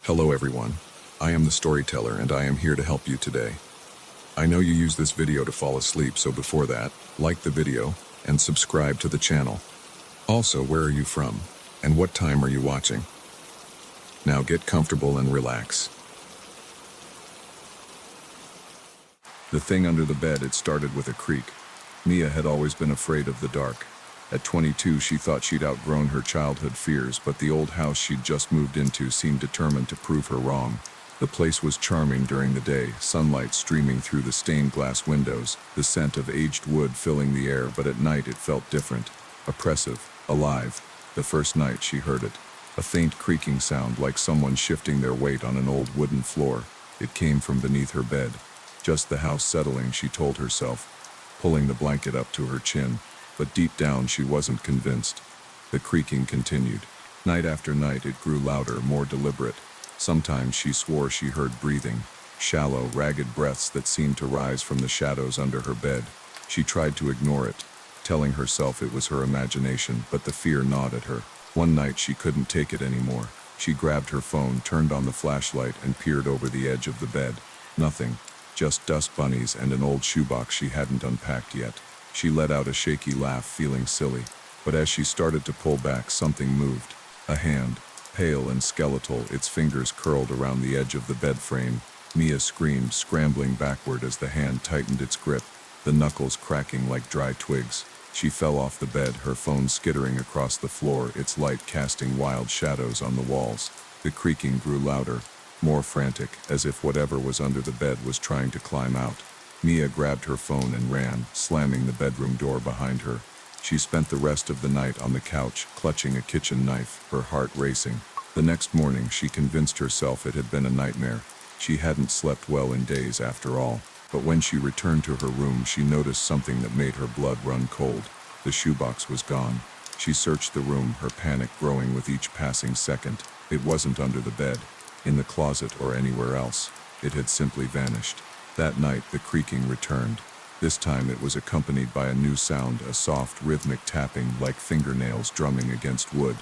Hello everyone, I am the storyteller and I am here to help you today. I know you use this video to fall asleep, so before that, like the video and subscribe to the channel. Also, where are you from and what time are you watching? Now get comfortable and relax. The thing under the bed, it started with a creak. Mia had always been afraid of the dark. At 22, she thought she'd outgrown her childhood fears, but the old house she'd just moved into seemed determined to prove her wrong. The place was charming during the day, sunlight streaming through the stained glass windows, the scent of aged wood filling the air, but at night it felt different, oppressive, alive. The first night she heard it, a faint creaking sound like someone shifting their weight on an old wooden floor. It came from beneath her bed. Just the house settling, she told herself, pulling the blanket up to her chin. But deep down she wasn't convinced. The creaking continued. Night after night it grew louder, more deliberate. Sometimes she swore she heard breathing, shallow, ragged breaths that seemed to rise from the shadows under her bed. She tried to ignore it, telling herself it was her imagination, but the fear gnawed at her. One night she couldn't take it anymore. She grabbed her phone, turned on the flashlight, and peered over the edge of the bed. Nothing, just dust bunnies and an old shoebox she hadn't unpacked yet. She let out a shaky laugh, feeling silly. But as she started to pull back, something moved. A hand, pale and skeletal, its fingers curled around the edge of the bed frame. Mia screamed, scrambling backward as the hand tightened its grip, the knuckles cracking like dry twigs. She fell off the bed, her phone skittering across the floor, its light casting wild shadows on the walls. The creaking grew louder, more frantic, as if whatever was under the bed was trying to climb out. Mia grabbed her phone and ran, slamming the bedroom door behind her. She spent the rest of the night on the couch, clutching a kitchen knife, her heart racing. The next morning, she convinced herself it had been a nightmare. She hadn't slept well in days after all. But when she returned to her room, she noticed something that made her blood run cold. The shoebox was gone. She searched the room, her panic growing with each passing second. It wasn't under the bed, in the closet, or anywhere else. It had simply vanished. That night, the creaking returned. This time it was accompanied by a new sound, a soft, rhythmic tapping like fingernails drumming against wood.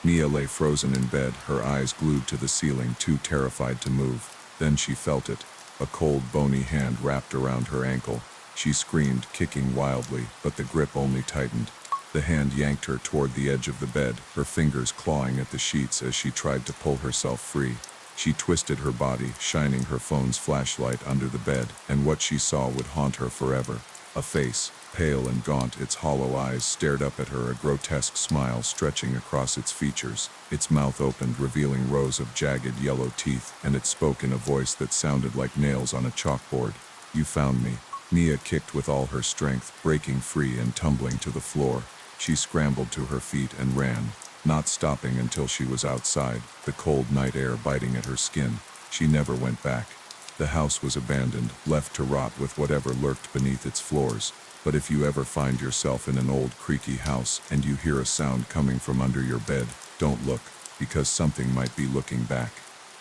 Mia lay frozen in bed, her eyes glued to the ceiling, too terrified to move. Then she felt it, a cold, bony hand wrapped around her ankle. She screamed, kicking wildly, but the grip only tightened. The hand yanked her toward the edge of the bed, her fingers clawing at the sheets as she tried to pull herself free. She twisted her body, shining her phone's flashlight under the bed, and what she saw would haunt her forever. A face, pale and gaunt, its hollow eyes stared up at her, a grotesque smile stretching across its features. Its mouth opened, revealing rows of jagged yellow teeth, and it spoke in a voice that sounded like nails on a chalkboard. "You found me." Mia kicked with all her strength, breaking free and tumbling to the floor. She scrambled to her feet and ran, not stopping until she was outside, the cold night air biting at her skin. She never went back. The house was abandoned, left to rot with whatever lurked beneath its floors. But if you ever find yourself in an old creaky house and you hear a sound coming from under your bed, don't look, because something might be looking back.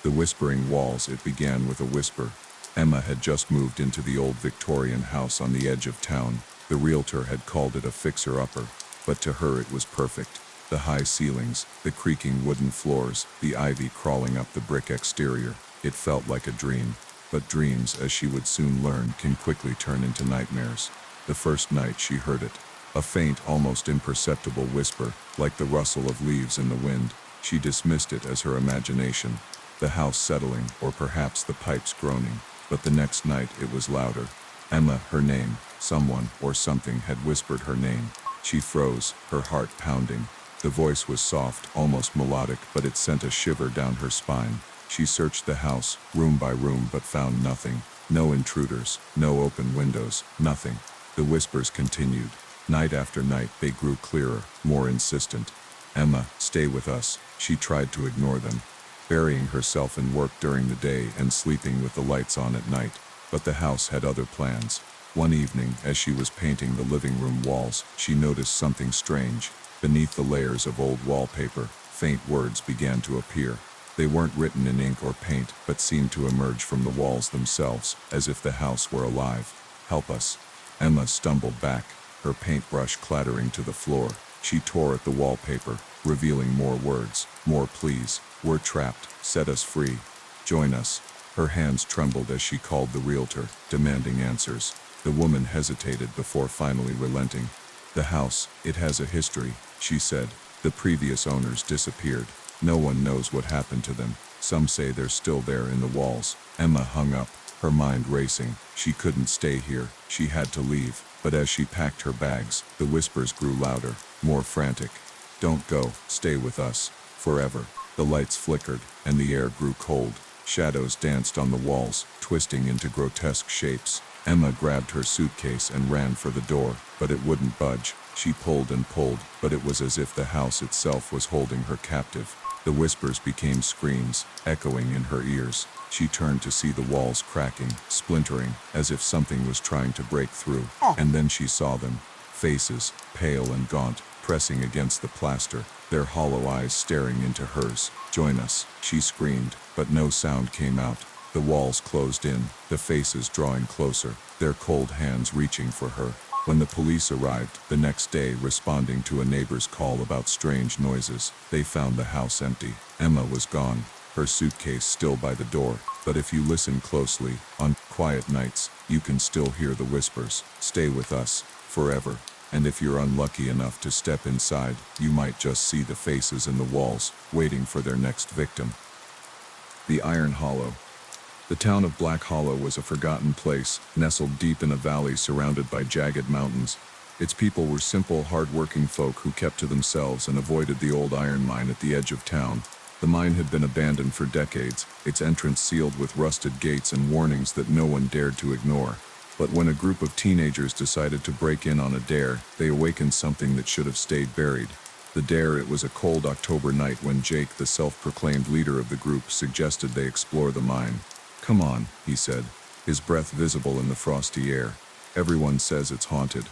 The whispering walls, it began with a whisper. Emma had just moved into the old Victorian house on the edge of town. The realtor had called it a fixer-upper, but to her it was perfect. The high ceilings, the creaking wooden floors, the ivy crawling up the brick exterior. It felt like a dream. But dreams, as she would soon learn, can quickly turn into nightmares. The first night she heard it. A faint, almost imperceptible whisper, like the rustle of leaves in the wind. She dismissed it as her imagination, the house settling, or perhaps the pipes groaning. But the next night it was louder. Emma, her name. Someone or something had whispered her name. She froze, her heart pounding. The voice was soft, almost melodic, but it sent a shiver down her spine. She searched the house, room by room, but found nothing. No intruders, no open windows, nothing. The whispers continued. Night after night, they grew clearer, more insistent. "Emma, stay with us." She tried to ignore them, burying herself in work during the day and sleeping with the lights on at night. But the house had other plans. One evening, as she was painting the living room walls, she noticed something strange. Beneath the layers of old wallpaper, faint words began to appear. They weren't written in ink or paint, but seemed to emerge from the walls themselves, as if the house were alive. "Help us." Emma stumbled back, her paintbrush clattering to the floor. She tore at the wallpaper, revealing more words, more pleas. "We're trapped. Set us free." Join us." Her hands trembled as she called the realtor, demanding answers. The woman hesitated before finally relenting. "The house, it has a history," she said. "The previous owners disappeared. No one knows what happened to them. Some say they're still there in the walls." Emma hung up, her mind racing. She couldn't stay here. She had to leave. But as she packed her bags, the whispers grew louder, more frantic. "Don't go. Stay with us. Forever." The lights flickered, and the air grew cold. Shadows danced on the walls, twisting into grotesque shapes. Emma grabbed her suitcase and ran for the door, but it wouldn't budge. She pulled and pulled, but it was as if the house itself was holding her captive. The whispers became screams, echoing in her ears. She turned to see the walls cracking, splintering, as if something was trying to break through. And then she saw them. Faces, pale and gaunt, pressing against the plaster, their hollow eyes staring into hers. "Join us," she screamed, but no sound came out. The walls closed in, the faces drawing closer, their cold hands reaching for her. When the police arrived the next day, responding to a neighbor's call about strange noises, they found the house empty. Emma was gone, her suitcase still by the door. But if you listen closely, on quiet nights, you can still hear the whispers. Stay with us, forever. And if you're unlucky enough to step inside, you might just see the faces in the walls, waiting for their next victim. The Iron Hollow. The town of Black Hollow was a forgotten place, nestled deep in a valley surrounded by jagged mountains. Its people were simple, hard-working folk who kept to themselves and avoided the old iron mine at the edge of town. The mine had been abandoned for decades, its entrance sealed with rusted gates and warnings that no one dared to ignore. But when a group of teenagers decided to break in on a dare, they awakened something that should have stayed buried. The dare, it was a cold October night when Jake, the self-proclaimed leader of the group, suggested they explore the mine. "Come on," he said, his breath visible in the frosty air. "Everyone says it's haunted.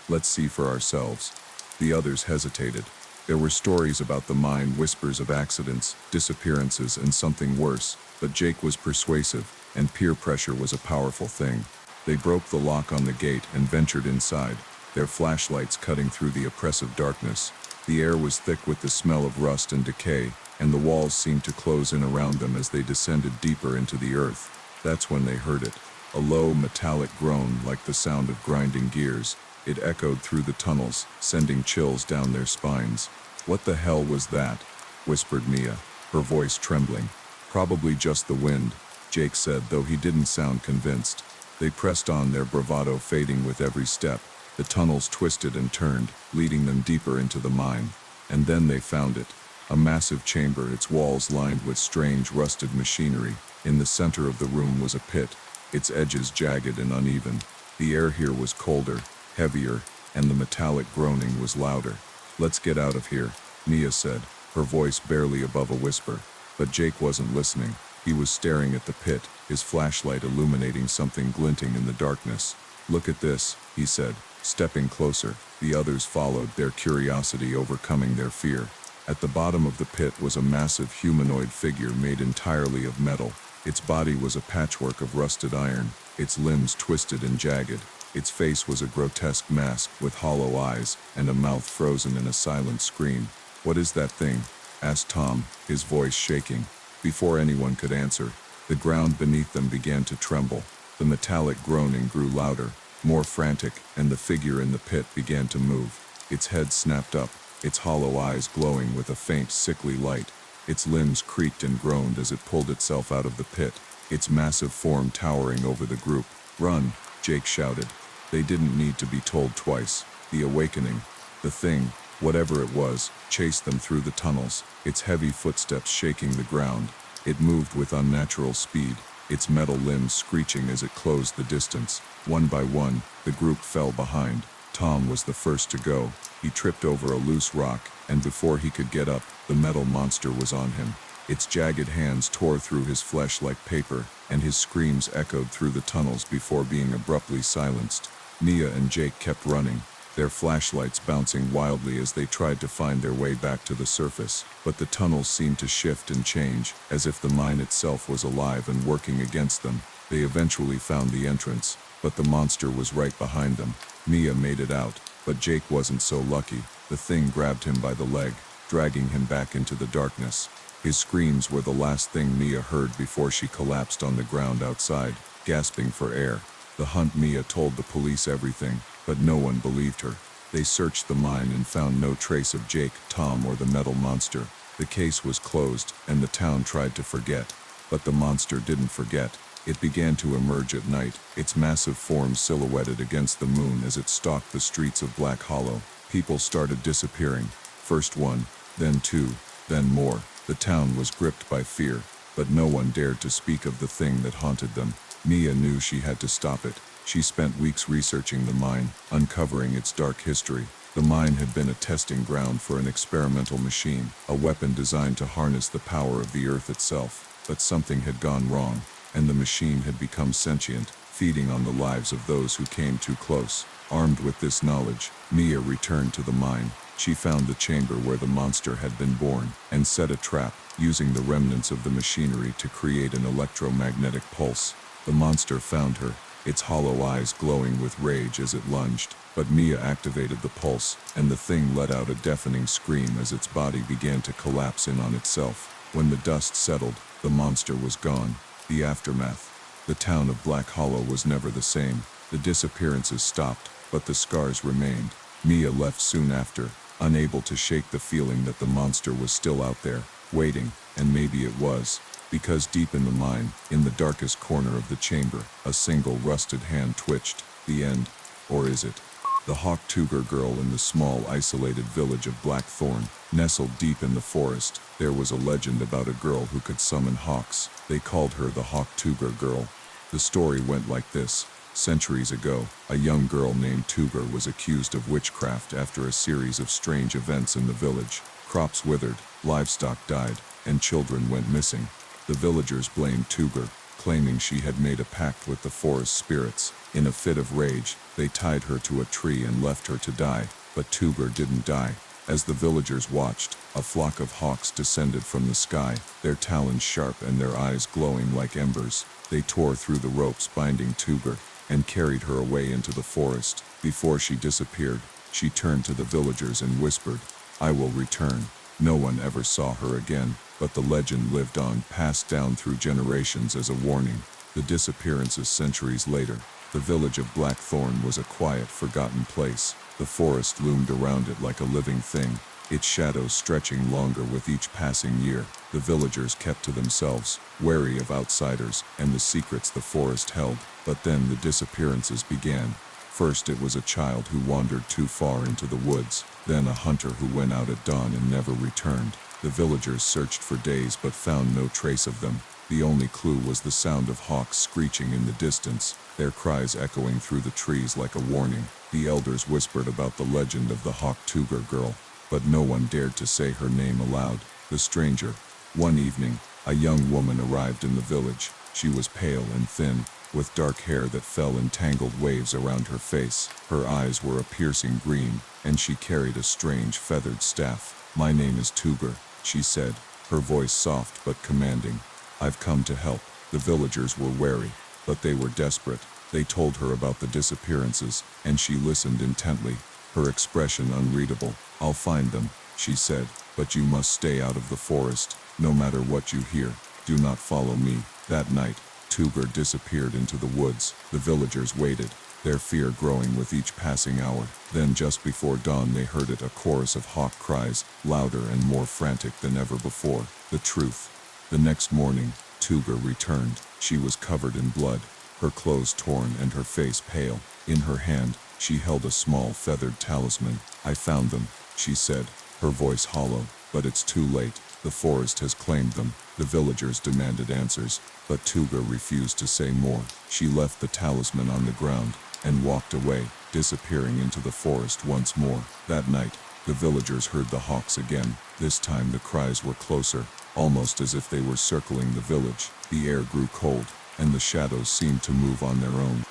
Let's see for ourselves." The others hesitated. There were stories about the mine, whispers of accidents, disappearances, and something worse, but Jake was persuasive, and peer pressure was a powerful thing. They broke the lock on the gate and ventured inside, their flashlights cutting through the oppressive darkness. The air was thick with the smell of rust and decay, and the walls seemed to close in around them as they descended deeper into the earth. That's when they heard it, a low, metallic groan like the sound of grinding gears. It echoed through the tunnels, sending chills down their spines. "What the hell was that?" whispered Mia, her voice trembling. "Probably just the wind," Jake said, though he didn't sound convinced. They pressed on, their bravado fading with every step. The tunnels twisted and turned, leading them deeper into the mine. And then they found it. A massive chamber, its walls lined with strange, rusted machinery. In the center of the room was a pit, its edges jagged and uneven. The air here was colder, heavier, and the metallic groaning was louder. "Let's get out of here," Mia said, her voice barely above a whisper. But Jake wasn't listening. He was staring at the pit, his flashlight illuminating something glinting in the darkness. "Look at this," he said, stepping closer. The others followed, their curiosity overcoming their fear. At the bottom of the pit was a massive humanoid figure made entirely of metal. Its body was a patchwork of rusted iron, its limbs twisted and jagged. Its face was a grotesque mask with hollow eyes and a mouth frozen in a silent scream. "What is that thing?" asked Tom, his voice shaking. Before anyone could answer, the ground beneath them began to tremble. The metallic groaning grew louder, more frantic, and the figure in the pit began to move. Its head snapped up, its hollow eyes glowing with a faint, sickly light. Its limbs creaked and groaned as it pulled itself out of the pit, its massive form towering over the group. "Run!" Jake shouted. They didn't need to be told twice. The awakening, the thing, whatever it was, chased them through the tunnels, its heavy footsteps shaking the ground. It moved with unnatural speed, its metal limbs screeching as it closed the distance. One by one, the group fell behind. Tom was the first to go. He tripped over a loose rock, and before he could get up, the metal monster was on him. Its jagged hands tore through his flesh like paper, and his screams echoed through the tunnels before being abruptly silenced. Mia and Jake kept running, their flashlights bouncing wildly as they tried to find their way back to the surface. But the tunnels seemed to shift and change, as if the mine itself was alive and working against them. They eventually found the entrance, but the monster was right behind them. Mia made it out, but Jake wasn't so lucky. The thing grabbed him by the leg, dragging him back into the darkness. His screams were the last thing Mia heard before she collapsed on the ground outside, gasping for air. The hunt. Mia told the police everything, but no one believed her. They searched the mine and found no trace of Jake, Tom, or the metal monster. The case was closed, and the town tried to forget. But the monster didn't forget. It began to emerge at night, its massive form silhouetted against the moon as it stalked the streets of Black Hollow. People started disappearing. First one, then two, then more. The town was gripped by fear, but no one dared to speak of the thing that haunted them. Mia knew she had to stop it. She spent weeks researching the mine, uncovering its dark history. The mine had been a testing ground for an experimental machine, a weapon designed to harness the power of the earth itself. But something had gone wrong, and the machine had become sentient, feeding on the lives of those who came too close. Armed with this knowledge, Mia returned to the mine. She found the chamber where the monster had been born, and set a trap, using the remnants of the machinery to create an electromagnetic pulse. The monster found her, its hollow eyes glowing with rage as it lunged. But Mia activated the pulse, and the thing let out a deafening scream as its body began to collapse in on itself. When the dust settled, the monster was gone. The aftermath. The town of Black Hollow was never the same. The disappearances stopped, but the scars remained. Mia left soon after, unable to shake the feeling that the monster was still out there, waiting, and maybe it was. Because deep in the mine, in the darkest corner of the chamber, a single rusted hand twitched. The end. Or is it? The Hawk-Tuger girl in the small, isolated village of Blackthorn, nestled deep in the forest. There was a legend about a girl who could summon hawks. They called her the Hawk-Tuger girl. The story went like this. Centuries ago, a young girl named Tuger was accused of witchcraft after a series of strange events in the village. Crops withered, livestock died, and children went missing. The villagers blamed Tuger, claiming she had made a pact with the forest spirits. In a fit of rage, they tied her to a tree and left her to die, but Tuger didn't die. As the villagers watched, a flock of hawks descended from the sky, their talons sharp and their eyes glowing like embers. They tore through the ropes binding Tuger, and carried her away into the forest. Before she disappeared, she turned to the villagers and whispered, "I will return." No one ever saw her again, but the legend lived on, passed down through generations as a warning. The disappearances centuries later. The village of Blackthorn was a quiet, forgotten place. The forest loomed around it like a living thing, its shadows stretching longer with each passing year. The villagers kept to themselves, wary of outsiders and the secrets the forest held. But then the disappearances began. First it was a child who wandered too far into the woods, then a hunter who went out at dawn and never returned. The villagers searched for days but found no trace of them. The only clue was the sound of hawks screeching in the distance, their cries echoing through the trees like a warning. The elders whispered about the legend of the Hawk-Tuger girl, but no one dared to say her name aloud. The stranger. One evening, a young woman arrived in the village. She was pale and thin, with dark hair that fell in tangled waves around her face. Her eyes were a piercing green, and she carried a strange feathered staff. "My name is Tuger," she said, her voice soft but commanding. "I've come to help." The villagers were wary, but they were desperate. They told her about the disappearances, and she listened intently, her expression unreadable. "I'll find them," she said, "but you must stay out of the forest, no matter what you hear. Do not follow me." That night, Tuger disappeared into the woods. The villagers waited, their fear growing with each passing hour. Then just before dawn they heard it, a chorus of hawk cries, louder and more frantic than ever before. The truth. The next morning, Tuger returned. She was covered in blood, her clothes torn and her face pale. In her hand, she held a small feathered talisman. "I found them," she said, her voice hollow, "but it's too late. The forest has claimed them." The villagers demanded answers, but Tuger refused to say more. She left the talisman on the ground and walked away, disappearing into the forest once more. That night, the villagers heard the hawks again. This time the cries were closer, almost as if they were circling the village. The air grew cold, and the shadows seemed to move on their own.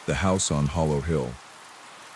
The house on Hollow Hill.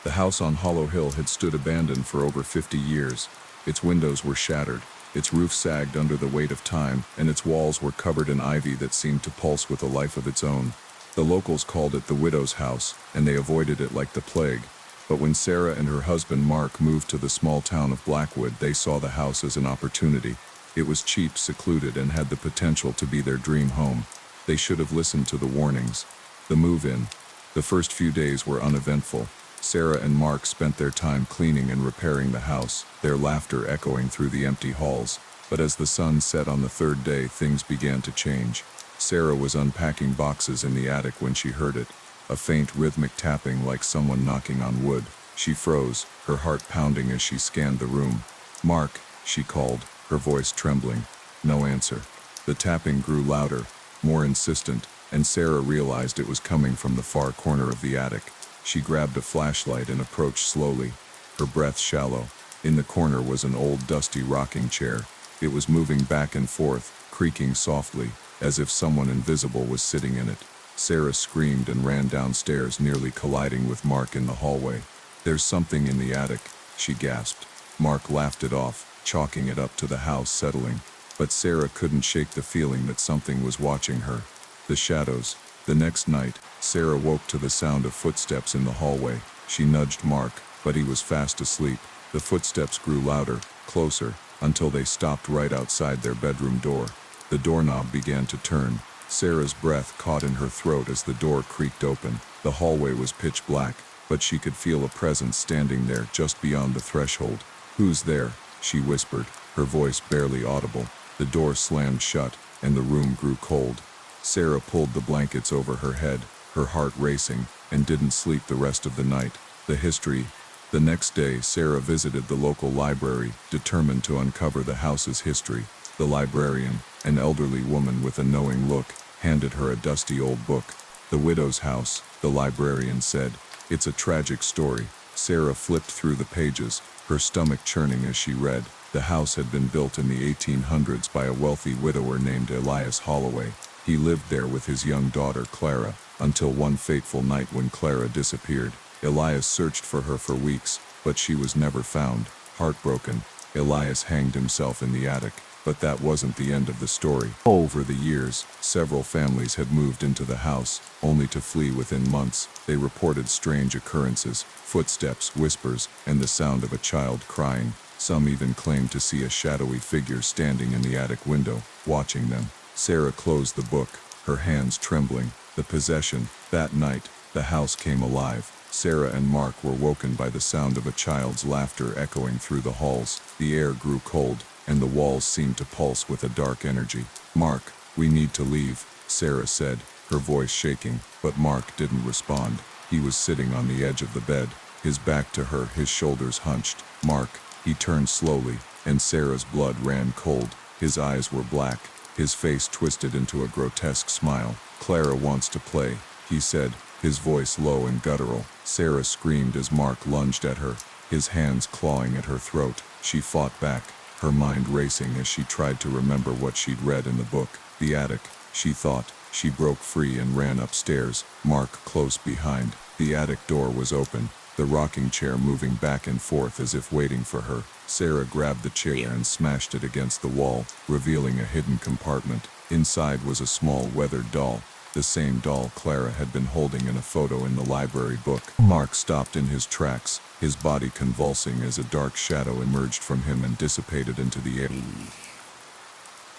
The house on Hollow Hill had stood abandoned for over 50 years. Its windows were shattered, its roof sagged under the weight of time, and its walls were covered in ivy that seemed to pulse with a life of its own. The locals called it the widow's house, and they avoided it like the plague. But when Sarah and her husband Mark moved to the small town of Blackwood, they saw the house as an opportunity. It was cheap, secluded, and had the potential to be their dream home. They should have listened to the warnings. The move-in. The first few days were uneventful. Sarah and Mark spent their time cleaning and repairing the house, their laughter echoing through the empty halls. But as the sun set on the third day, things began to change. Sarah was unpacking boxes in the attic when she heard it, a faint rhythmic tapping like someone knocking on wood. She froze, her heart pounding as she scanned the room. "Mark," she called, her voice trembling. No answer. The tapping grew louder, more insistent, and Sarah realized it was coming from the far corner of the attic. She grabbed a flashlight and approached slowly, her breath shallow. In the corner was an old dusty rocking chair. It was moving back and forth, creaking softly, as if someone invisible was sitting in it. Sarah screamed and ran downstairs, nearly colliding with Mark in the hallway. "There's something in the attic," she gasped. Mark laughed it off, chalking it up to the house settling. But Sarah couldn't shake the feeling that something was watching her. The shadows. The next night, Sarah woke to the sound of footsteps in the hallway. She nudged Mark, but he was fast asleep. The footsteps grew louder, closer, until they stopped right outside their bedroom door. The doorknob began to turn. Sarah's breath caught in her throat as the door creaked open. The hallway was pitch black, but she could feel a presence standing there just beyond the threshold. "Who's there?" she whispered, her voice barely audible. The door slammed shut, and the room grew cold. Sarah pulled the blankets over her head, her heart racing, and didn't sleep the rest of the night. The history. The next day, Sarah visited the local library, determined to uncover the house's history. The librarian, an elderly woman with a knowing look, handed her a dusty old book. "The Widow's House," the librarian said. "It's a tragic story." Sarah flipped through the pages, her stomach churning as she read. The house had been built in the 1800s by a wealthy widower named Elias Holloway. He lived there with his young daughter Clara, until one fateful night when Clara disappeared. Elias searched for her for weeks, but she was never found. Heartbroken, Elias hanged himself in the attic. But that wasn't the end of the story. Over the years, several families had moved into the house, only to flee within months. They reported strange occurrences, footsteps, whispers, and the sound of a child crying. Some even claimed to see a shadowy figure standing in the attic window, watching them. Sarah closed the book, her hands trembling. The possession. That night, the house came alive. Sarah and Mark were woken by the sound of a child's laughter echoing through the halls. The air grew cold, and the walls seemed to pulse with a dark energy. "Mark, we need to leave," Sarah said, her voice shaking, but Mark didn't respond. He was sitting on the edge of the bed, his back to her, his shoulders hunched. "Mark," he turned slowly, and Sarah's blood ran cold. His eyes were black, his face twisted into a grotesque smile. "Clara wants to play," he said, his voice low and guttural. Sarah screamed as Mark lunged at her, his hands clawing at her throat. She fought back, her mind racing as she tried to remember what she'd read in the book. The attic, she thought. She broke free and ran upstairs, Mark close behind. The attic door was open, the rocking chair moving back and forth as if waiting for her. Sarah grabbed the chair and smashed it against the wall, revealing a hidden compartment. Inside was a small weathered doll, the same doll Clara had been holding in a photo in the library book. Mark stopped in his tracks, his body convulsing as a dark shadow emerged from him and dissipated into the air.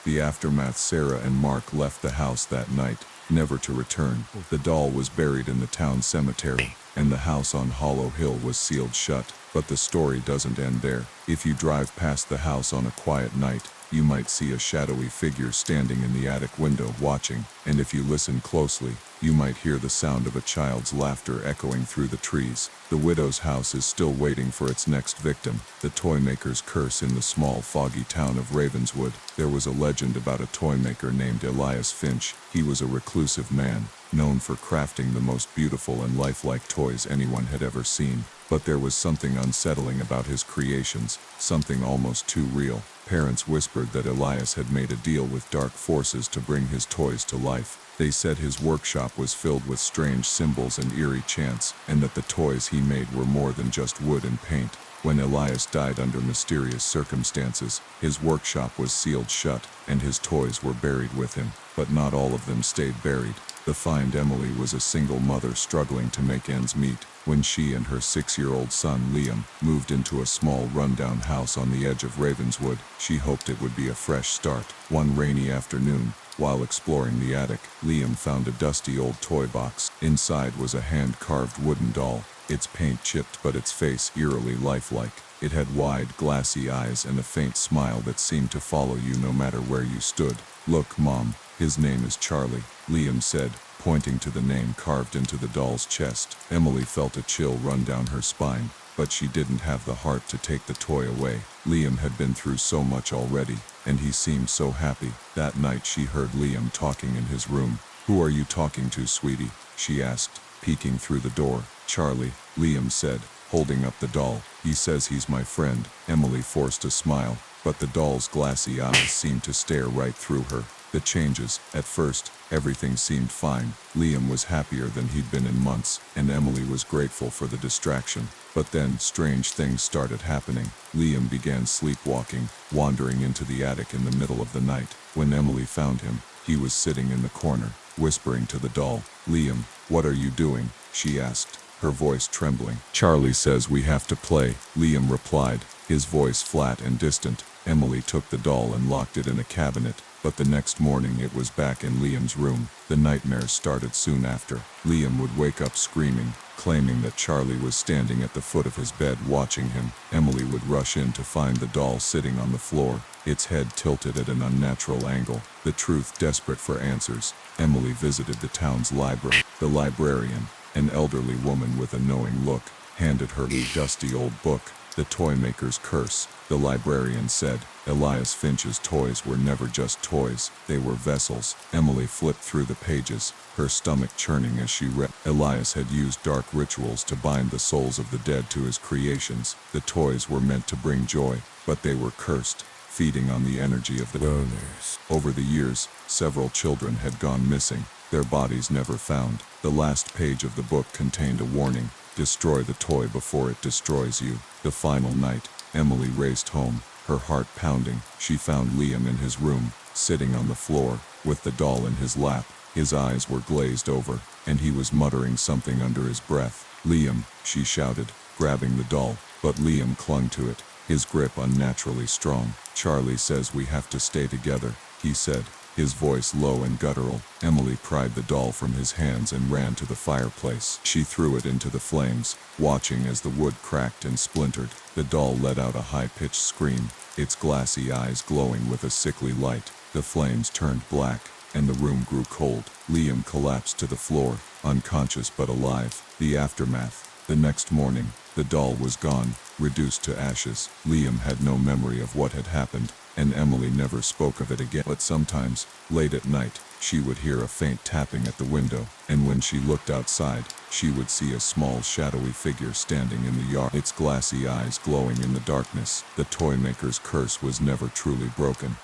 The aftermath. Sarah and Mark left the house that night, never to return. The doll was buried in the town cemetery, and the house on Hollow Hill was sealed shut. But the story doesn't end there. If you drive past the house on a quiet night, you might see a shadowy figure standing in the attic window watching, and if you listen closely, you might hear the sound of a child's laughter echoing through the trees. The widow's house is still waiting for its next victim, the toy maker's curse. In the small, foggy town of Ravenswood, there was a legend about a toy maker named Elias Finch. He was a reclusive man, known for crafting the most beautiful and lifelike toys anyone had ever seen. But there was something unsettling about his creations, something almost too real. Parents whispered that Elias had made a deal with dark forces to bring his toys to life. They said his workshop was filled with strange symbols and eerie chants, and that the toys he made were more than just wood and paint. When Elias died under mysterious circumstances, his workshop was sealed shut, and his toys were buried with him. But not all of them stayed buried. The find Emily was a single mother struggling to make ends meet. When she and her 6-year-old son Liam moved into a small rundown house on the edge of Ravenswood, she hoped it would be a fresh start. One rainy afternoon, while exploring the attic, Liam found a dusty old toy box. Inside was a hand-carved wooden doll, its paint chipped but its face eerily lifelike. It had wide, glassy eyes and a faint smile that seemed to follow you no matter where you stood. "Look, Mom, his name is Charlie," Liam said, pointing to the name carved into the doll's chest. Emily felt a chill run down her spine, but she didn't have the heart to take the toy away. Liam had been through so much already, and he seemed so happy. That night she heard Liam talking in his room. "Who are you talking to, sweetie?" she asked, peeking through the door. "Charlie," Liam said, holding up the doll. "He says he's my friend." Emily forced a smile, but the doll's glassy eyes seemed to stare right through her. The changes. At first, everything seemed fine. Liam was happier than he'd been in months, and Emily was grateful for the distraction. But then, strange things started happening. Liam began sleepwalking, wandering into the attic in the middle of the night. When Emily found him, he was sitting in the corner, whispering to the doll. "Liam, what are you doing?" she asked, her voice trembling. "Charlie says we have to play," Liam replied, his voice flat and distant. Emily took the doll and locked it in a cabinet, but the next morning it was back in Liam's room. The nightmares started soon after. Liam would wake up screaming, claiming that Charlie was standing at the foot of his bed watching him. Emily would rush in to find the doll sitting on the floor, its head tilted at an unnatural angle. The truth desperate for answers, Emily visited the town's library. The librarian, an elderly woman with a knowing look, handed her a dusty old book. "The Toy Maker's Curse," the librarian said. "Elias Finch's toys were never just toys, they were vessels." Emily flipped through the pages, her stomach churning as she read. Elias had used dark rituals to bind the souls of the dead to his creations. The toys were meant to bring joy, but they were cursed, feeding on the energy of the owners. Over the years, several children had gone missing, their bodies never found. The last page of the book contained a warning: destroy the toy before it destroys you. The final night, Emily raced home, her heart pounding. She found Liam in his room, sitting on the floor, with the doll in his lap. His eyes were glazed over, and he was muttering something under his breath. "Liam," she shouted, grabbing the doll, but Liam clung to it, his grip unnaturally strong. "Charlie says we have to stay together," he said, his voice low and guttural. Emily pried the doll from his hands and ran to the fireplace. She threw it into the flames, watching as the wood cracked and splintered. The doll let out a high-pitched scream, its glassy eyes glowing with a sickly light. The flames turned black, and the room grew cold. Liam collapsed to the floor, unconscious but alive. The aftermath. The next morning, the doll was gone, reduced to ashes. Liam had no memory of what had happened, and Emily never spoke of it again. But sometimes, late at night, she would hear a faint tapping at the window, and when she looked outside, she would see a small shadowy figure standing in the yard, its glassy eyes glowing in the darkness. The toy maker's curse was never truly broken.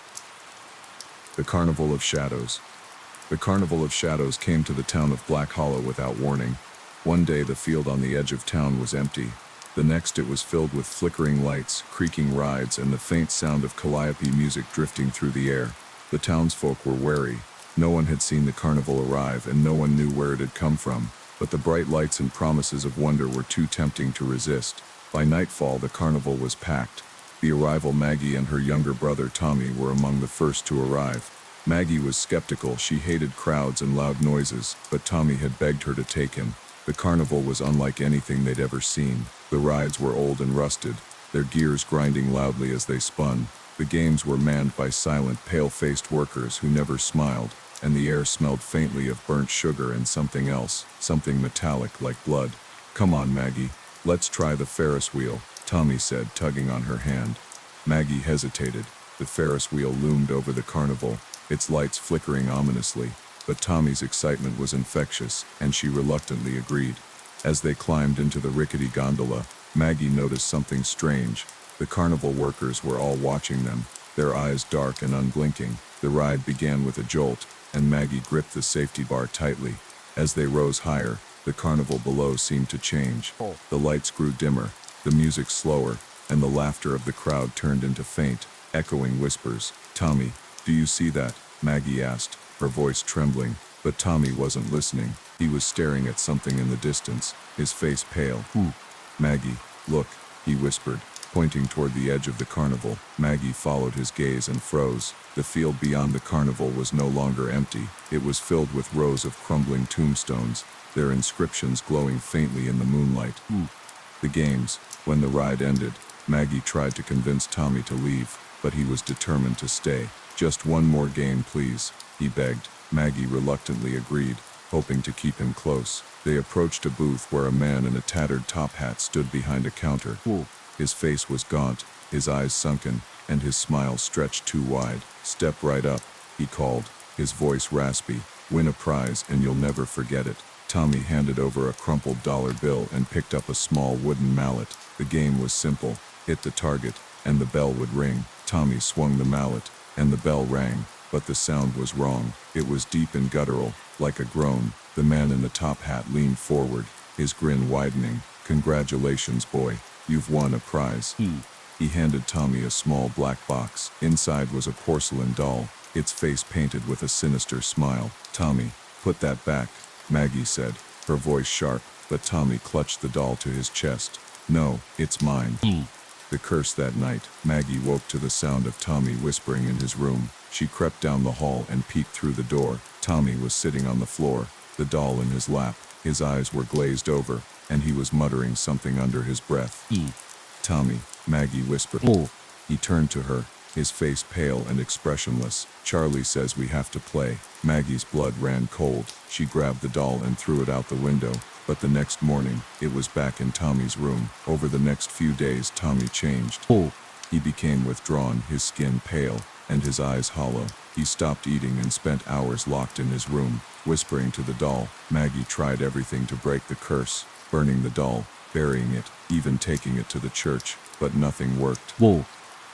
The Carnival of Shadows. The Carnival of Shadows came to the town of Black Hollow without warning. One day the field on the edge of town was empty. The next it was filled with flickering lights, creaking rides, and the faint sound of calliope music drifting through the air. The townsfolk were wary. No one had seen the carnival arrive, and no one knew where it had come from, but the bright lights and promises of wonder were too tempting to resist. By nightfall the carnival was packed. The arrival Maggie and her younger brother Tommy were among the first to arrive. Maggie was skeptical, she hated crowds and loud noises, but Tommy had begged her to take him. The carnival was unlike anything they'd ever seen. The rides were old and rusted, their gears grinding loudly as they spun. The games were manned by silent, pale-faced workers who never smiled, and the air smelled faintly of burnt sugar and something else, something metallic like blood. "Come on, Maggie, let's try the Ferris wheel," Tommy said, tugging on her hand. Maggie hesitated. The Ferris wheel loomed over the carnival, its lights flickering ominously, but Tommy's excitement was infectious, and she reluctantly agreed. As they climbed into the rickety gondola, Maggie noticed something strange. The carnival workers were all watching them, their eyes dark and unblinking. The ride began with a jolt, and Maggie gripped the safety bar tightly. As they rose higher, the carnival below seemed to change. The lights grew dimmer, the music slower, and the laughter of the crowd turned into faint, echoing whispers. "Tommy, do you see that?" Maggie asked, her voice trembling. But Tommy wasn't listening. He was staring at something in the distance, his face pale. Maggie, look, he whispered, pointing toward the edge of the carnival. Maggie followed his gaze and froze. The field beyond the carnival was no longer empty. It was filled with rows of crumbling tombstones, their inscriptions glowing faintly in the moonlight. The games. When the ride ended, Maggie tried to convince Tommy to leave, but he was determined to stay. Just one more game, please, he begged. Maggie reluctantly agreed, hoping to keep him close. They approached a booth where a man in a tattered top hat stood behind a counter. His face was gaunt, his eyes sunken, and his smile stretched too wide. Step right up, he called, his voice raspy. Win a prize and you'll never forget it. Tommy handed over a crumpled dollar bill and picked up a small wooden mallet. The game was simple. Hit the target, and the bell would ring. Tommy swung the mallet, and the bell rang, but the sound was wrong. It was deep and guttural, like a groan. The man in the top hat leaned forward, his grin widening. Congratulations, boy. You've won a prize. He handed Tommy a small black box. Inside was a porcelain doll, its face painted with a sinister smile. Tommy, put that back, Maggie said, her voice sharp, but Tommy clutched the doll to his chest. No, it's mine. The curse that night. Maggie woke to the sound of Tommy whispering in his room. She crept down the hall and peeked through the door. Tommy was sitting on the floor, the doll in his lap. His eyes were glazed over, and he was muttering something under his breath. Tommy, Maggie whispered. He turned to her, his face pale and expressionless. Charlie says we have to play. Maggie's blood ran cold. She grabbed the doll and threw it out the window. But the next morning, it was back in Tommy's room. Over the next few days, Tommy changed. He became withdrawn, his skin pale, and his eyes hollow. He stopped eating and spent hours locked in his room, whispering to the doll. Maggie tried everything to break the curse, burning the doll, burying it, even taking it to the church, but nothing worked.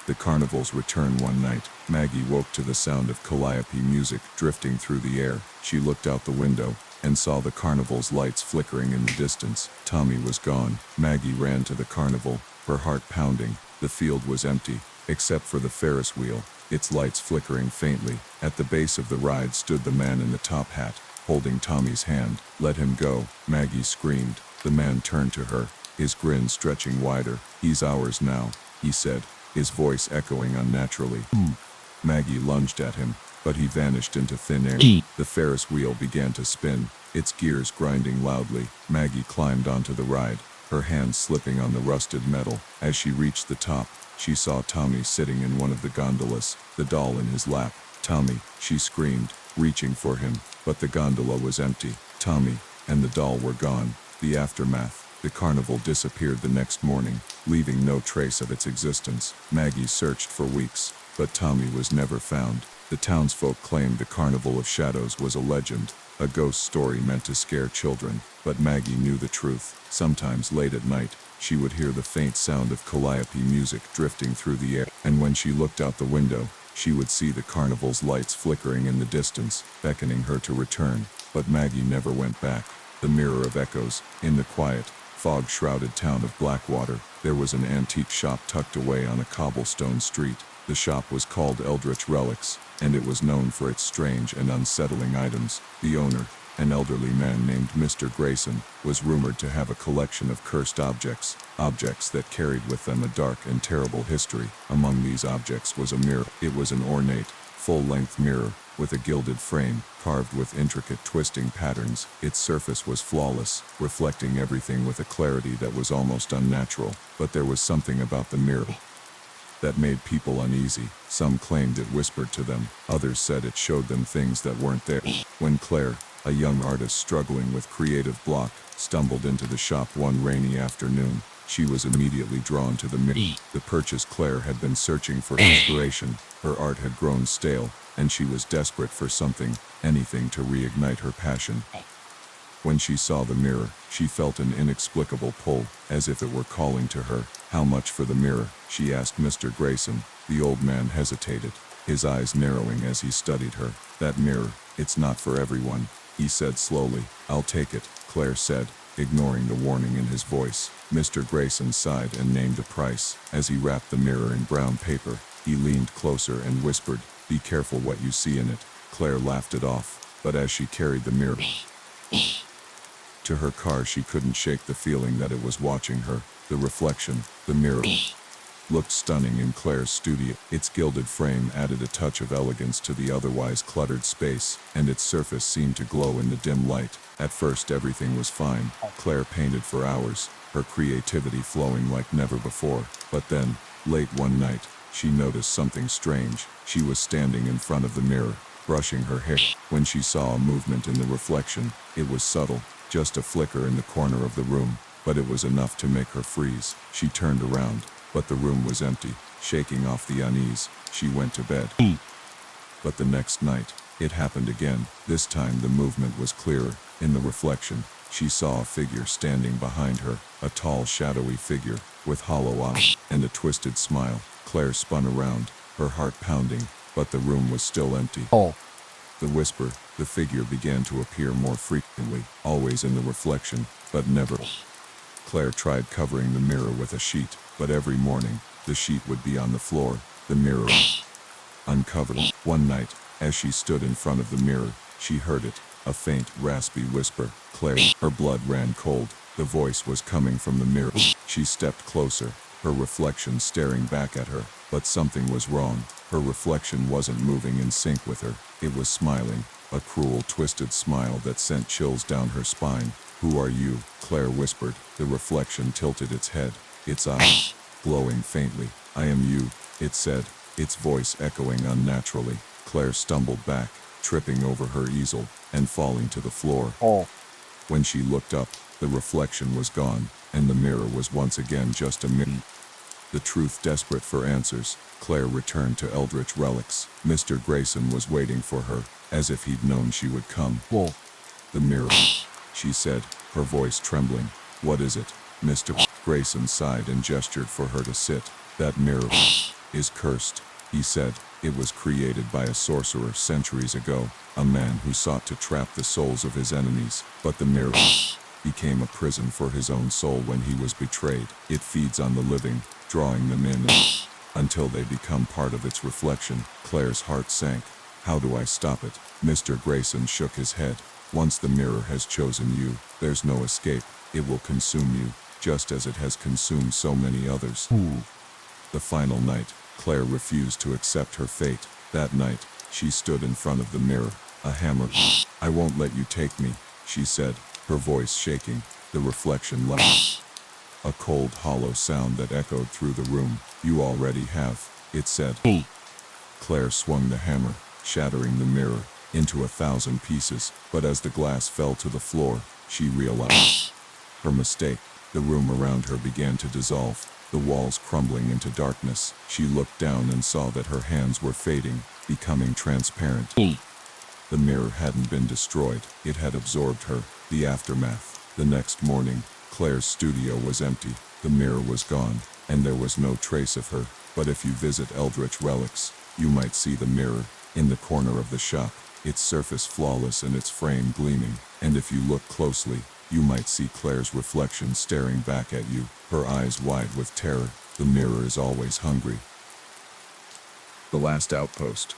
The carnival's return one night. Maggie woke to the sound of calliope music drifting through the air. She looked out the window and saw the carnival's lights flickering in the distance. Tommy was gone. Maggie ran to the carnival, her heart pounding. The field was empty, except for the Ferris wheel, its lights flickering faintly. At the base of the ride stood the man in the top hat, holding Tommy's hand. Let him go, Maggie screamed. The man turned to her, his grin stretching wider. He's ours now, he said, his voice echoing unnaturally. Maggie lunged at him, but he vanished into thin air. The Ferris wheel began to spin, its gears grinding loudly. Maggie climbed onto the ride, her hands slipping on the rusted metal. As she reached the top, she saw Tommy sitting in one of the gondolas, the doll in his lap. Tommy, she screamed, reaching for him, but the gondola was empty. Tommy and the doll were gone. The aftermath. The carnival disappeared the next morning, leaving no trace of its existence. Maggie searched for weeks, but Tommy was never found. The townsfolk claimed the Carnival of Shadows was a legend, a ghost story meant to scare children, but Maggie knew the truth. Sometimes late at night, she would hear the faint sound of calliope music drifting through the air, and when she looked out the window, she would see the carnival's lights flickering in the distance, beckoning her to return. But Maggie never went back. The mirror of echoes. In the quiet, fog-shrouded town of Blackwater, there was an antique shop tucked away on a cobblestone street. The shop was called Eldritch Relics, and it was known for its strange and unsettling items. The owner, an elderly man named Mr. Grayson, was rumored to have a collection of cursed objects that carried with them a dark and terrible history. Among these objects was a mirror. It was an ornate, full-length mirror, with a gilded frame, carved with intricate twisting patterns. Its surface was flawless, reflecting everything with a clarity that was almost unnatural. But there was something about the mirror that made people uneasy. Some claimed it whispered to them, others said it showed them things that weren't there. When Claire, a young artist struggling with creative block, stumbled into the shop one rainy afternoon, she was immediately drawn to the mirror. The purchase Claire had been searching for inspiration. Her art had grown stale, and she was desperate for something, anything to reignite her passion. When she saw the mirror, she felt an inexplicable pull, as if it were calling to her. How much for the mirror? She asked Mr. Grayson. The old man hesitated, his eyes narrowing as he studied her. That mirror, it's not for everyone, he said slowly. I'll take it, Claire said, ignoring the warning in his voice. Mr. Grayson sighed and named a price. As he wrapped the mirror in brown paper, he leaned closer and whispered, "Be careful what you see in it." Claire laughed it off. But as she carried the mirror to her car, she couldn't shake the feeling that it was watching her. The reflection, the mirror, looked stunning in Claire's studio. Its gilded frame added a touch of elegance to the otherwise cluttered space, and its surface seemed to glow in the dim light. At first everything was fine. Claire painted for hours, her creativity flowing like never before. But then, late one night, she noticed something strange. She was standing in front of the mirror, brushing her hair. When she saw a movement in the reflection, it was subtle, just a flicker in the corner of the room, but it was enough to make her freeze. She turned around, but the room was empty. Shaking off the unease, she went to bed. But the next night, it happened again. This time the movement was clearer. In the reflection, she saw a figure standing behind her, a tall, shadowy figure, with hollow eyes and a twisted smile. Claire spun around, her heart pounding, but the room was still empty. The whisper, the figure began to appear more frequently, always in the reflection, but never. Claire tried covering the mirror with a sheet, but every morning, the sheet would be on the floor, the mirror uncovered. One night, as she stood in front of the mirror, she heard it, a faint, raspy whisper. Claire, her blood ran cold. The voice was coming from the mirror. She stepped closer, her reflection staring back at her, but something was wrong. Her reflection wasn't moving in sync with her. It was smiling, a cruel, twisted smile that sent chills down her spine. "Who are you?" Claire whispered. The reflection tilted its head, its eyes glowing faintly. "I am you," it said, its voice echoing unnaturally. Claire stumbled back, tripping over her easel and falling to the floor. When she looked up, the reflection was gone, and the mirror was once again just a mirror. The truth desperate for answers, Claire returned to Eldritch Relics. Mr. Grayson was waiting for her, as if he'd known she would come. "The mirror," she said, her voice trembling. "What is it?" Mr. Grayson sighed and gestured for her to sit. "That mirror is cursed," he said. "It was created by a sorcerer centuries ago, a man who sought to trap the souls of his enemies. But the mirror became a prison for his own soul when he was betrayed. It feeds on the living, drawing them in until they become part of its reflection." Claire's heart sank. "How do I stop it?" Mr. Grayson shook his head. "Once the mirror has chosen you, there's no escape. It will consume you, just as it has consumed so many others." The final night, Claire refused to accept her fate. That night, she stood in front of the mirror, a hammer. "I won't let you take me," she said, her voice shaking. The reflection left, a cold, hollow sound that echoed through the room. "You already have," it said. Claire swung the hammer, shattering the mirror into 1,000 pieces, but as the glass fell to the floor, she realized her mistake. The room around her began to dissolve, the walls crumbling into darkness. She looked down and saw that her hands were fading, becoming transparent. The mirror hadn't been destroyed, it had absorbed her. The aftermath. The next morning, Claire's studio was empty. The mirror was gone, and there was no trace of her. But if you visit Eldritch Relics, you might see the mirror in the corner of the shop, its surface flawless and its frame gleaming. And if you look closely, you might see Claire's reflection staring back at you, her eyes wide with terror. The mirror is always hungry. The last outpost.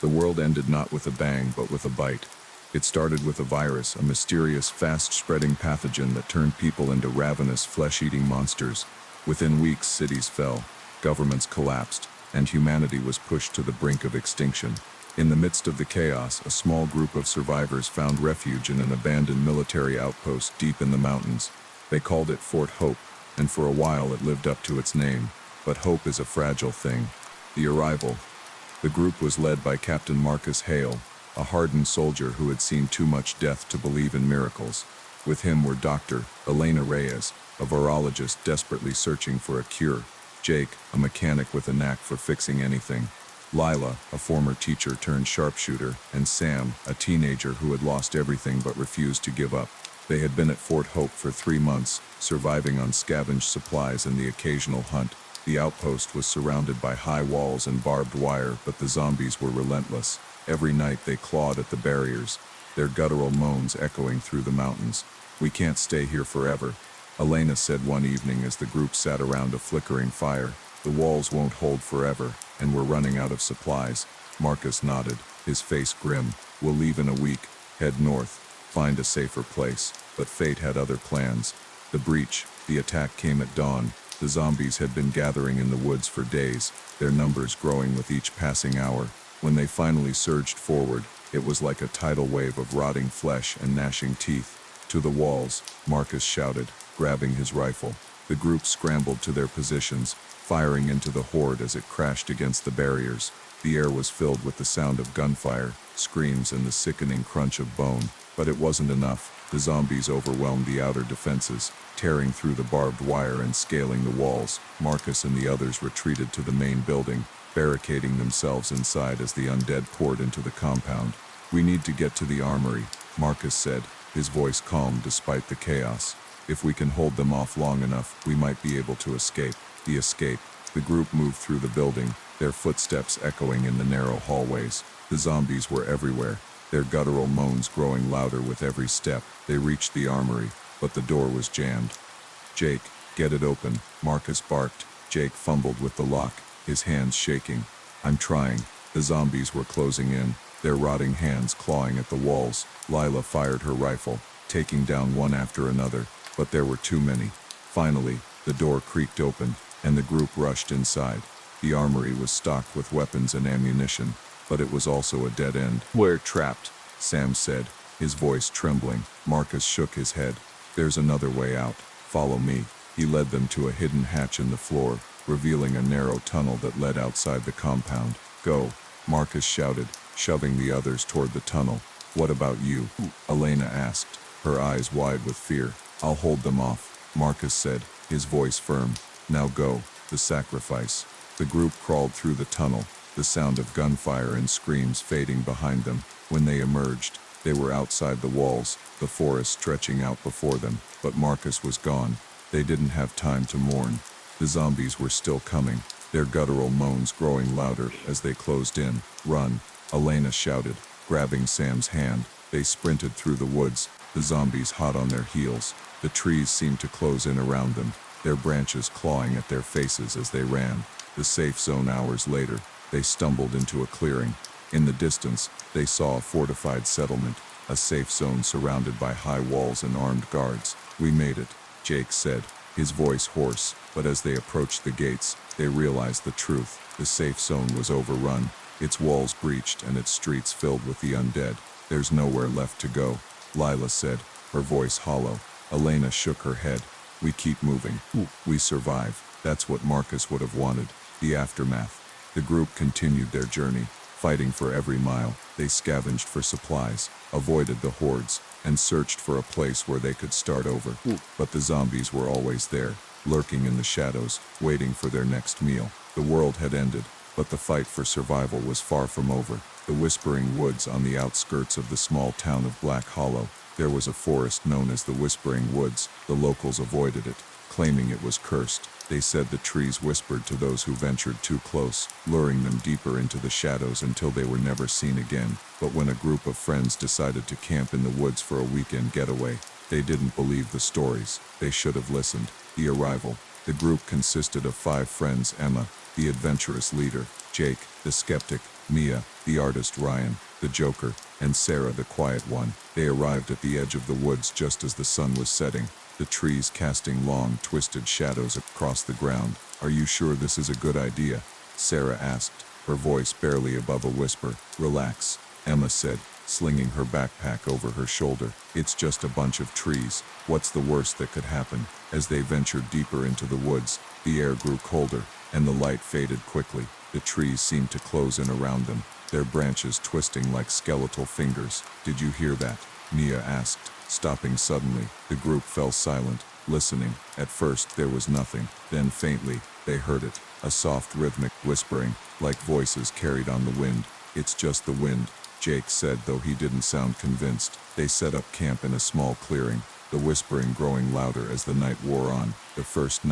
The world ended not with a bang, but with a bite. It started with a virus, a mysterious, fast-spreading pathogen that turned people into ravenous, flesh-eating monsters. Within weeks, cities fell, governments collapsed, and humanity was pushed to the brink of extinction. In the midst of the chaos, a small group of survivors found refuge in an abandoned military outpost deep in the mountains. They called it Fort Hope, and for a while it lived up to its name. But hope is a fragile thing. The arrival. The group was led by Captain Marcus Hale, a hardened soldier who had seen too much death to believe in miracles. With him were Dr. Elena Reyes, a virologist desperately searching for a cure, Jake, a mechanic with a knack for fixing anything, Lila, a former teacher turned sharpshooter, and Sam, a teenager who had lost everything but refused to give up. They had been at Fort Hope for 3 months, surviving on scavenged supplies and the occasional hunt. The outpost was surrounded by high walls and barbed wire, but the zombies were relentless. Every night they clawed at the barriers, their guttural moans echoing through the mountains. "We can't stay here forever," Elena said one evening as the group sat around a flickering fire. "The walls won't hold forever, and we're running out of supplies." Marcus nodded, his face grim. "We'll leave in a week, Head north, find a safer place. But fate had other plans. The breach, the attack came at dawn. The zombies had been gathering in the woods for days, their numbers growing with each passing hour. When they finally surged forward, it was like a tidal wave of rotting flesh and gnashing teeth. To the walls, Marcus shouted, grabbing his rifle. The group scrambled to their positions, firing into the horde as it crashed against the barriers. The air was filled with the sound of gunfire, screams, and the sickening crunch of bone. But it wasn't enough. The zombies overwhelmed the outer defenses, tearing through the barbed wire and scaling the walls. Marcus and the others retreated to the main building, barricading themselves inside as the undead poured into the compound. "We need to get to the armory," Marcus said, his voice calm despite the chaos. "If we can hold them off long enough, we might be able to escape." The escape. The group moved through the building, their footsteps echoing in the narrow hallways. The zombies were everywhere, their guttural moans growing louder with every step. They reached the armory, but the door was jammed. "Jake, get it open," Marcus barked. Jake fumbled with the lock, his hands shaking. "I'm trying." The zombies were closing in, their rotting hands clawing at the walls. Lila fired her rifle, taking down one after another, but there were too many. Finally, the door creaked open, and the group rushed inside. The armory was stocked with weapons and ammunition, but it was also a dead end. "We're trapped," Sam said, his voice trembling. Marcus shook his head. "There's another way out. Follow me." He led them to a hidden hatch in the floor, revealing a narrow tunnel that led outside the compound. "Go," Marcus shouted, shoving the others toward the tunnel. "What about you?" Elena asked, her eyes wide with fear. "I'll hold them off," Marcus said, his voice firm. "Now go." The sacrifice. The group crawled through the tunnel, the sound of gunfire and screams fading behind them. When they emerged, they were outside the walls, the forest stretching out before them, but Marcus was gone. They didn't have time to mourn. The zombies were still coming, their guttural moans growing louder as they closed in. "Run," Elena shouted, grabbing Sam's hand. They sprinted through the woods, the zombies hot on their heels. The trees seemed to close in around them, their branches clawing at their faces as they ran. The safe zone. Hours later, they stumbled into a clearing. In the distance, they saw a fortified settlement, a safe zone surrounded by high walls and armed guards. "We made it," Jake said, his voice hoarse, but as they approached the gates, they realized the truth. The safe zone was overrun, its walls breached and its streets filled with the undead. "There's nowhere left to go," Lila said, her voice hollow. Elena shook her head. "We keep moving. We survive." That's what Marcus would have wanted. The aftermath. The group continued their journey, fighting for every mile. They scavenged for supplies, avoided the hordes, and searched for a place where they could start over. But the zombies were always there, lurking in the shadows, waiting for their next meal. The world had ended, but the fight for survival was far from over. The Whispering Woods on the outskirts of the small town of Black Hollow. There was a forest known as the Whispering Woods. The locals avoided it, claiming it was cursed. They said the trees whispered to those who ventured too close, luring them deeper into the shadows until they were never seen again. But when a group of friends decided to camp in the woods for a weekend getaway, they didn't believe the stories. They should have listened. The arrival. The group consisted of 5 friends: Emma, the adventurous leader; Jake, the skeptic; Mia, the artist; Ryan, the joker; and Sarah, the quiet one. They arrived at the edge of the woods just as the sun was setting, the trees casting long, twisted shadows across the ground. "Are you sure this is a good idea?" Sarah asked, her voice barely above a whisper. "Relax," Emma said, slinging her backpack over her shoulder. "It's just a bunch of trees. What's the worst that could happen?" As they ventured deeper into the woods, the air grew colder, and the light faded quickly. The trees seemed to close in around them, their branches twisting like skeletal fingers. "Did you hear that?" Mia asked, stopping suddenly. The group fell silent, listening. At first there was nothing, then faintly, they heard it, a soft rhythmic whispering, like voices carried on the wind. "It's just the wind," Jake said, though he didn't sound convinced. They set up camp in a small clearing, the whispering growing louder as the night wore on. The first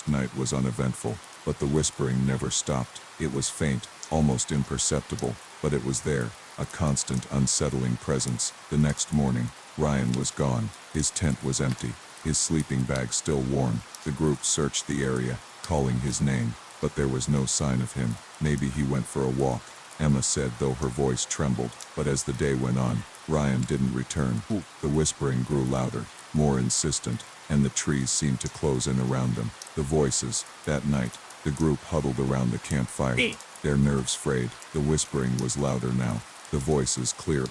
night was uneventful, but the whispering never stopped. It was faint, almost imperceptible, but it was there, a constant, unsettling presence. The next morning, Ryan was gone. His tent was empty, his sleeping bag still warm. The group searched the area, calling his name, but there was no sign of him. Maybe he went for a walk, Emma said, though her voice trembled. But as the day went on, Ryan didn't return. The whispering grew louder, more insistent, and the trees seemed to close in around them. The voices. That night, the group huddled around the campfire, their nerves frayed. The whispering was louder now, the voices clearer.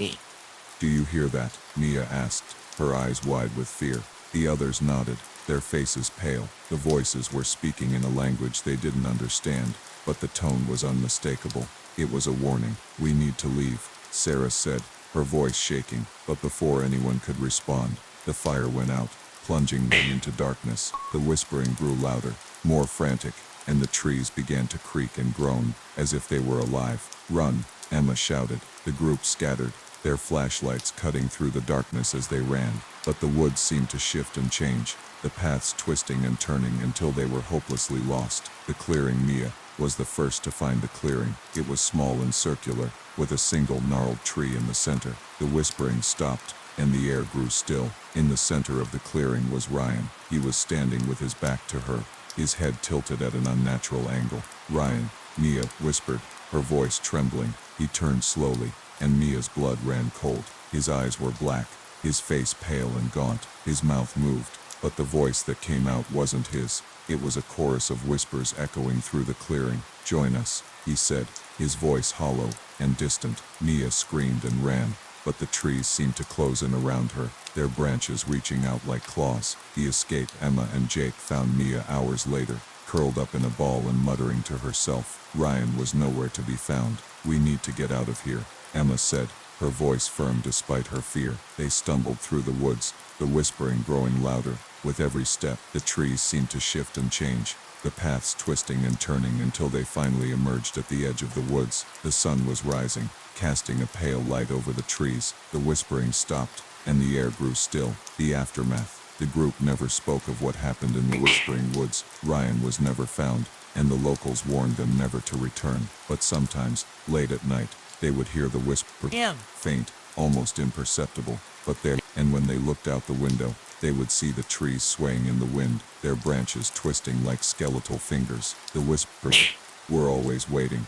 Do you hear that? Mia asked, her eyes wide with fear. The others nodded, their faces pale. The voices were speaking in a language they didn't understand, but the tone was unmistakable. It was a warning. We need to leave, Sarah said, her voice shaking. But before anyone could respond, the fire went out, plunging them into darkness. The whispering grew louder, more frantic, and the trees began to creak and groan, as if they were alive. Run, Emma shouted. The group scattered, their flashlights cutting through the darkness as they ran. But the woods seemed to shift and change, the paths twisting and turning until they were hopelessly lost. The clearing. Mia was the first to find the clearing. It was small and circular, with a single gnarled tree in the center. The whispering stopped, and the air grew still. In the center of the clearing was Ryan. He was standing with his back to her, his head tilted at an unnatural angle. Ryan, Mia whispered, her voice trembling. He turned slowly, and Mia's blood ran cold. His eyes were black, his face pale and gaunt. His mouth moved, but the voice that came out wasn't his. It was a chorus of whispers echoing through the clearing. Join us, he said, his voice hollow and distant. Mia screamed and ran, but the trees seemed to close in around her, their branches reaching out like claws. The escape. Emma and Jake found Mia hours later, curled up in a ball and muttering to herself. Ryan was nowhere to be found. We need to get out of here, Emma said, her voice firm despite her fear. They stumbled through the woods, the whispering growing louder. With every step, the trees seemed to shift and change, the paths twisting and turning until they finally emerged at the edge of the woods. The sun was rising, casting a pale light over the trees. The whispering stopped, and the air grew still. The aftermath. The group never spoke of what happened in the whispering woods. Ryan was never found, and the locals warned them never to return. But sometimes, late at night, they would hear the whisper, faint, almost imperceptible, but there. And when they looked out the window, they would see the trees swaying in the wind, their branches twisting like skeletal fingers. The whispers were always waiting,